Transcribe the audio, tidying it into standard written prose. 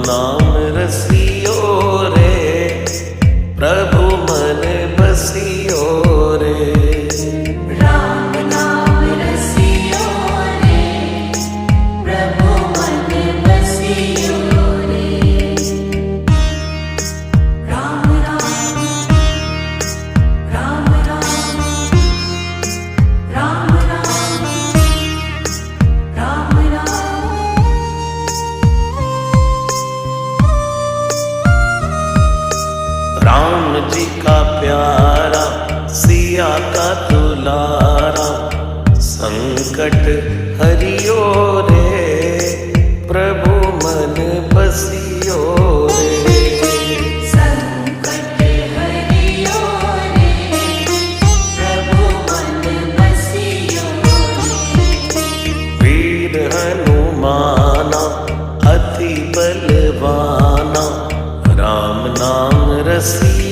नाम रसियो रे, प्रभु मन बसियो रे। राम नाम रसियो रे, प्रभु मन बसियो रे। राम राम राम राम राम राम राम राम। राम जी का प्यारा, सिया का दुलारा, संकट हरियो रे, प्रभु मन बसियो रे। संकट हरियो रे, प्रभु मन बसियो रे। वीर हनुमाना, अति बलवाना, राम नाम रसियो